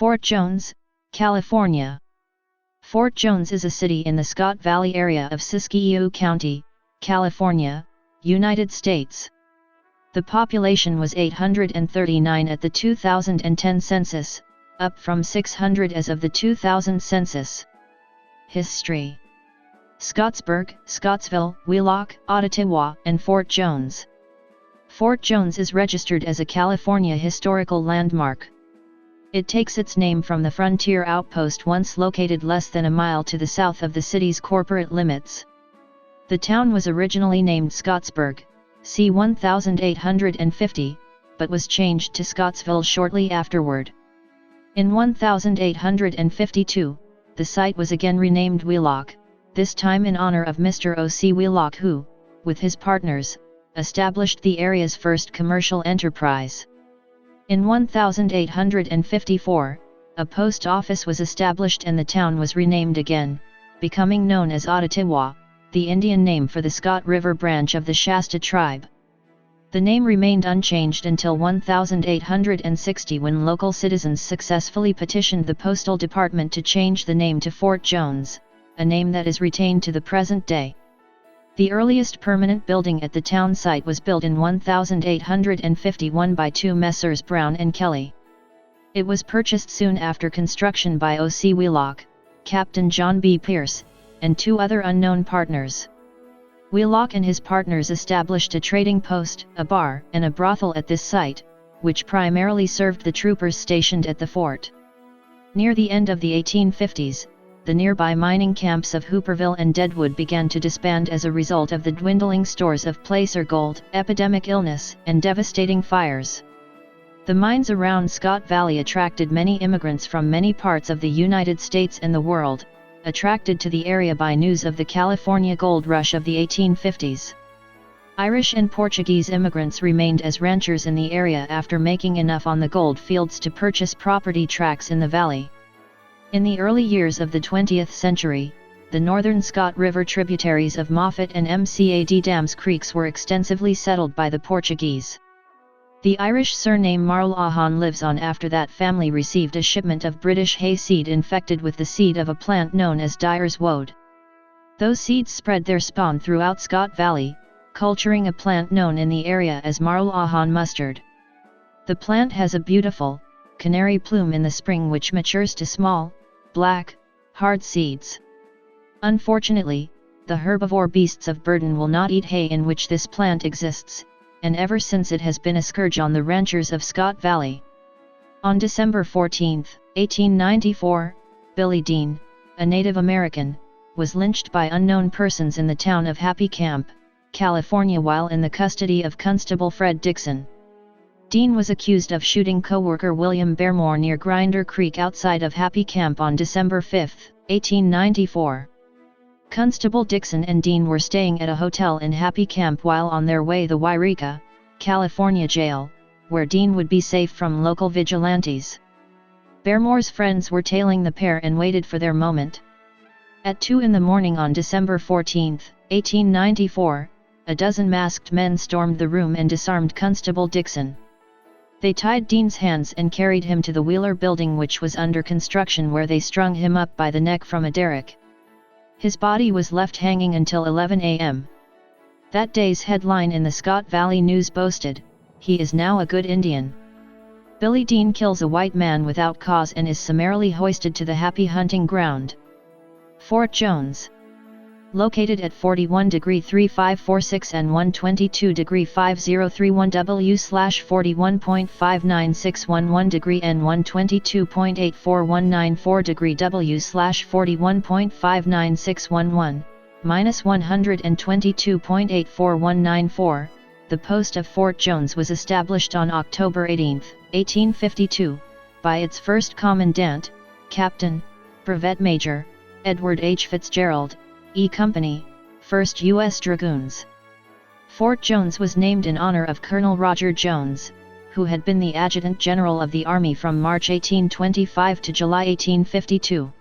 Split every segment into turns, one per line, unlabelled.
Fort Jones, California. Fort Jones is a city in the Scott Valley area of Siskiyou County, California, United States. The population was 839 at the 2010 census, up from 600 as of the 2000 census. History: Scottsburg, Scottsville, Wheelock, Ottawa, and Fort Jones. Fort Jones is registered as a California Historical Landmark. It takes its name from the frontier outpost once located less than a mile to the south of the city's corporate limits. The town was originally named Scottsburg, c. 1850, but was changed to Scottsville shortly afterward. In 1852, the site was again renamed Wheelock, this time in honor of Mr. O.C. Wheelock who, with his partners, established the area's first commercial enterprise. In 1854, a post office was established and the town was renamed again, becoming known as Ottawa, the Indian name for the Scott River branch of the Shasta tribe. The name remained unchanged until 1860 when local citizens successfully petitioned the Postal Department to change the name to Fort Jones, a name that is retained to the present day. The earliest permanent building at the town site was built in 1851 by two Messrs. Brown and Kelly. It was purchased soon after construction by O.C. Wheelock, Captain John B. Pierce, and two other unknown partners. Wheelock and his partners established a trading post, a bar, and a brothel at this site, which primarily served the troopers stationed at the fort. Near the end of the 1850s, the nearby mining camps of Hooperville and Deadwood began to disband as a result of the dwindling stores of placer gold, epidemic illness, and devastating fires. The mines around Scott Valley attracted many immigrants from many parts of the United States and the world, attracted to the area by news of the California gold rush of the 1850s. Irish and Portuguese immigrants remained as ranchers in the area after making enough on the gold fields to purchase property tracts in the valley. In the early years of the 20th century, the northern Scott River tributaries of Moffat and Mcad Dams creeks were extensively settled by the Portuguese. The Irish surname Marlahan lives on after that family received a shipment of British hayseed infected with the seed of a plant known as Dyer's woad. Those seeds spread their spawn throughout Scott Valley, culturing a plant known in the area as Marlahan mustard. The plant has a beautiful, canary plume in the spring which matures to small, black, hard seeds. Unfortunately, the herbivore beasts of burden will not eat hay in which this plant exists, and ever since it has been a scourge on the ranchers of Scott Valley. On December 14, 1894, Billy Dean, a Native American, was lynched by unknown persons in the town of Happy Camp, California while in the custody of Constable Fred Dixon. Dean was accused of shooting co-worker William Baremore near Grinder Creek outside of Happy Camp on December 5, 1894. Constable Dixon and Dean were staying at a hotel in Happy Camp while on their way to the Yreka, California jail, where Dean would be safe from local vigilantes. Baremore's friends were tailing the pair and waited for their moment. At 2 in the morning on December 14, 1894, a dozen masked men stormed the room and disarmed Constable Dixon. They tied Dean's hands and carried him to the Wheeler building which was under construction where they strung him up by the neck from a derrick. His body was left hanging until 11 a.m. That day's headline in the Scott Valley News boasted, "He is now a good Indian." Billy Dean kills a white man without cause and is summarily hoisted to the Happy hunting ground. Fort Jones. Located at 41°3546 and 122°5031 W/41.59611° and 122.84194° W/41.59611, -122.84194, the post of Fort Jones was established on October 18, 1852, by its first commandant, Captain, Brevet Major, Edward H. Fitzgerald, E Company, 1st U.S. Dragoons. Fort Jones was named in honor of Colonel Roger Jones, who had been the Adjutant General of the Army from March 1825 to July 1852.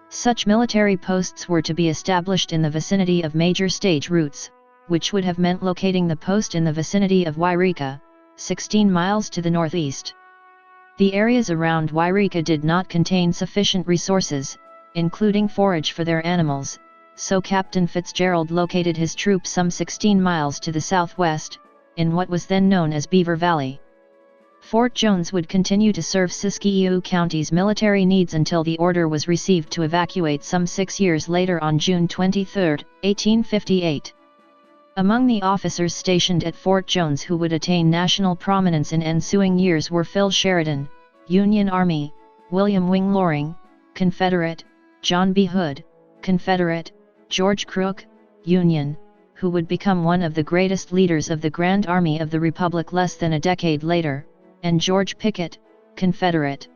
Such military posts were to be established in the vicinity of major stage routes, which would have meant locating the post in the vicinity of Yreka, 16 miles to the northeast. The areas around Wairika did not contain sufficient resources, including forage for their animals, so Captain Fitzgerald located his troops some 16 miles to the southwest, in what was then known as Beaver Valley. Fort Jones would continue to serve Siskiyou County's military needs until the order was received to evacuate some 6 years later on June 23, 1858. Among the officers stationed at Fort Jones who would attain national prominence in ensuing years were Phil Sheridan, Union Army, William Wing Loring, Confederate, John B. Hood, Confederate, George Crook, Union, who would become one of the greatest leaders of the Grand Army of the Republic less than a decade later, and George Pickett, Confederate.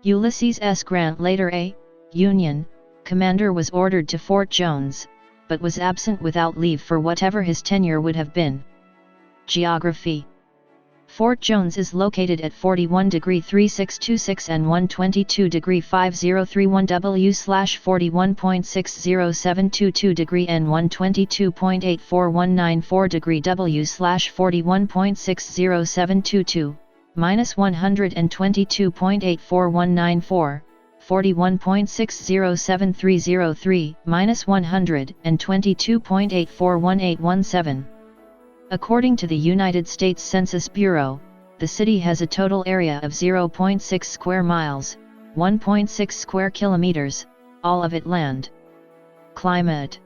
Ulysses S. Grant, later a Union commander, was ordered to Fort Jones, but was absent without leave for whatever his tenure would have been. Geography. Fort Jones is located at 41°3626 and 122°5031 W/41.60722° and 122.84194° W/41.60722, -122.84194, 41.60730 -122.8411817. According to the United States Census Bureau, the city has a total area of 0.6 square miles, 1.6 square kilometers, all of it land. Climate.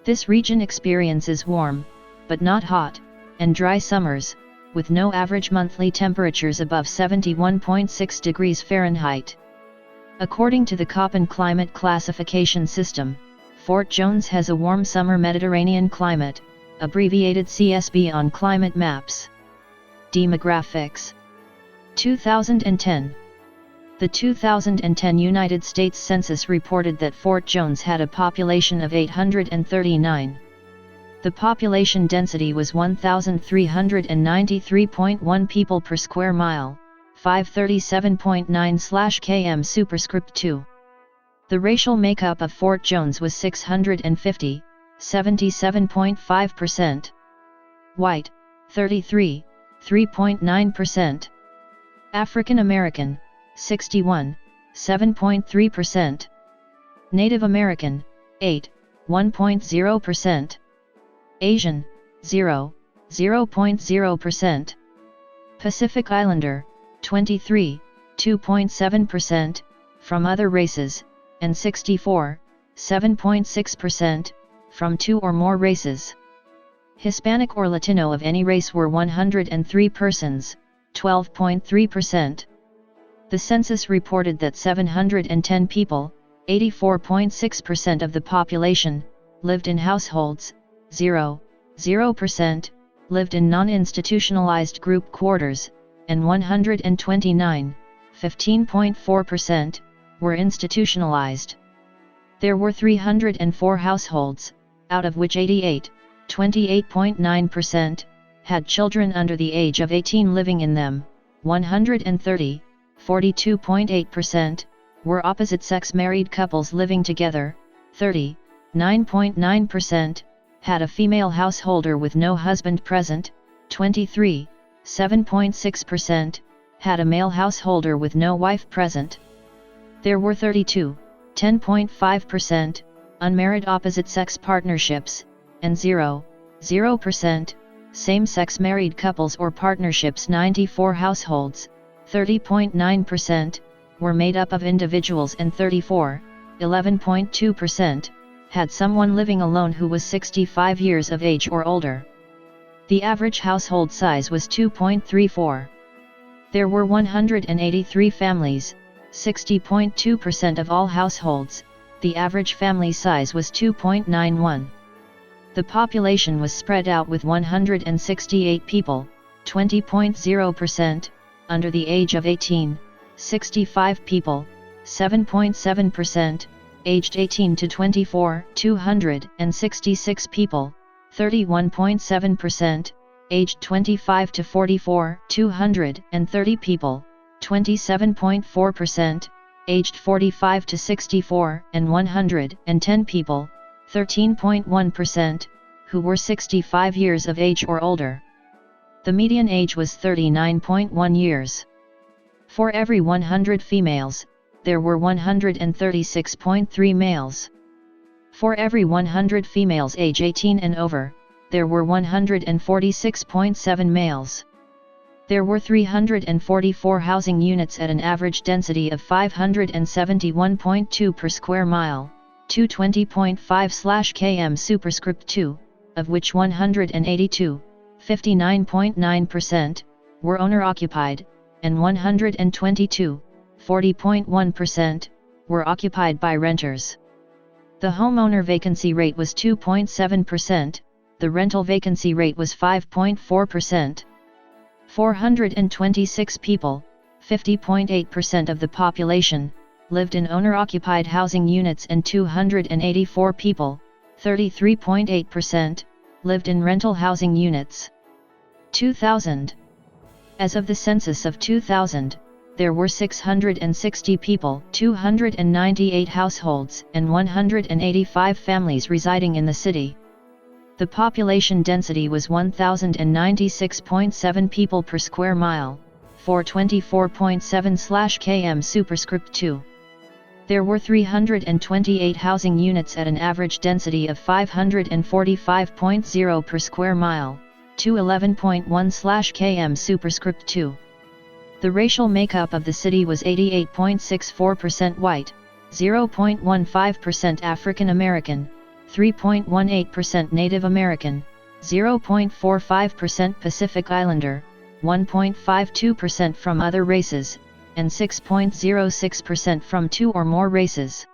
This region experiences warm, but not hot, and dry summers, with no average monthly temperatures above 71.6 degrees Fahrenheit. According to the Köppen climate classification system, Fort Jones has a warm summer Mediterranean climate, abbreviated CSB on climate maps. Demographics. 2010. The 2010 United States Census reported that Fort Jones had a population of 839. The population density was 1,393.1 people per square mile, 537.9/km superscript 2. The racial makeup of Fort Jones was 650, 77.5%. White, 33, 3.9%. African American, 61, 7.3%. Native American, 8, 1.0%. Asian, 0, 0.0%. Pacific Islander, 23, 2.7%, from other races, and 64, 7.6%, from 2 or more races. Hispanic or Latino of any race were 103 persons, 12.3%. The census reported that 710 people, 84.6% of the population, lived in households, 0%, lived in non-institutionalized group quarters, and 129, 15.4%, were institutionalized. There were 304 households, out of which 88, 28.9%, had children under the age of 18 living in them, 130, 42.8%, were opposite-sex married couples living together, 30, 9.9%, had a female householder with no husband present, 23, 7.6%, had a male householder with no wife present. There were 32, 10.5%, unmarried opposite-sex partnerships, and 0% same-sex married couples or partnerships. 94 households, 30.9%, were made up of individuals, and 34, 11.2%, had someone living alone who was 65 years of age or older. The average household size was 2.34. There were 183 families, 60.2% of all households. The average family size was 2.91. The population was spread out with 168 people, 20.0%, under the age of 18, 65 people, 7.7%, aged 18 to 24, 266 people, 31.7%, aged 25 to 44, 230 people, 27.4%, aged 45 to 64, and 110 people, 13.1%, who were 65 years of age or older. The median age was 39.1 years. For every 100 females, there were 136.3 males. For every 100 females age 18 and over, there were 146.7 males. There were 344 housing units at an average density of 571.2 per square mile, 220.5/km superscript 2, of which 182, 59.9%, were owner-occupied, and 122, 40.1%, were occupied by renters. The homeowner vacancy rate was 2.7%, the rental vacancy rate was 5.4%. 426 people, 50.8% of the population, lived in owner-occupied housing units and 284 people, 33.8%, lived in rental housing units. 2000. As of the census of 2000, there were 660 people, 298 households, and 185 families residing in the city. The population density was 1,096.7 people per square mile, 424.7/km superscript 2. There were 328 housing units at an average density of 545.0 per square mile, 211.1/km superscript 2. The racial makeup of the city was 88.64% white, 0.15% African American, 3.18% Native American, 0.45% Pacific Islander, 1.52% from other races, and 6.06% from two or more races.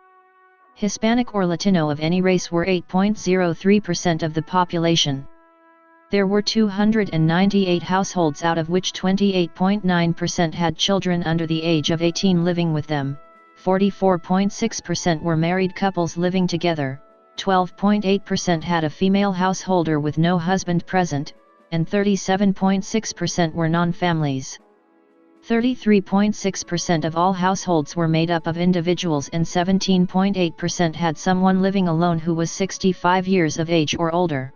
Hispanic or Latino of any race were 8.03% of the population. There were 298 households, out of which 28.9% had children under the age of 18 living with them, 44.6% were married couples living together, 12.8% had a female householder with no husband present, and 37.6% were non-families. 33.6% of all households were made up of individuals, and 17.8% had someone living alone who was 65 years of age or older.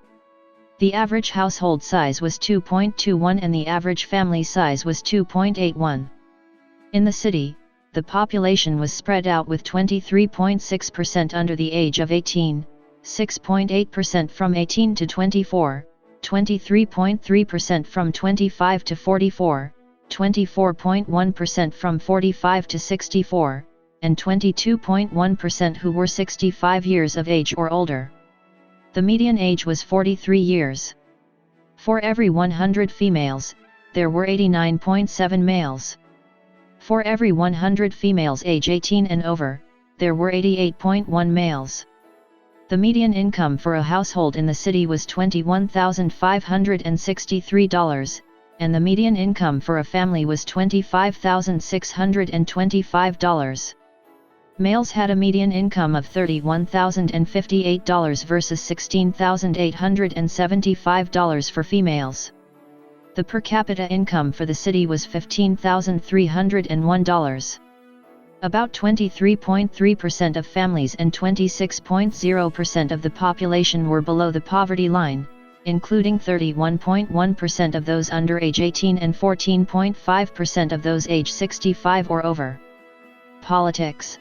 The average household size was 2.21 and the average family size was 2.81. In the city, the population was spread out with 23.6% under the age of 18, 6.8% from 18 to 24, 23.3% from 25 to 44, 24.1% from 45 to 64, and 22.1% who were 65 years of age or older. The median age was 43 years. For every 100 females, there were 89.7 males. For every 100 females age 18 and over, there were 88.1 males. The median income for a household in the city was $21,563, and the median income for a family was $25,625. Males had a median income of $31,058 versus $16,875 for females. The per capita income for the city was $15,301. About 23.3% of families and 26.0% of the population were below the poverty line, including 31.1% of those under age 18 and 14.5% of those age 65 or over. Politics.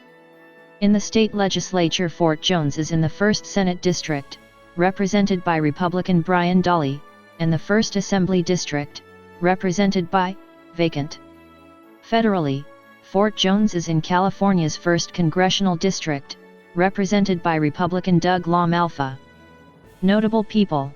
In the state legislature, Fort Jones is in the 1st Senate District, represented by Republican Brian Dahle, and the 1st Assembly District, represented by, vacant. Federally, Fort Jones is in California's 1st Congressional District, represented by Republican Doug LaMalfa. Notable people.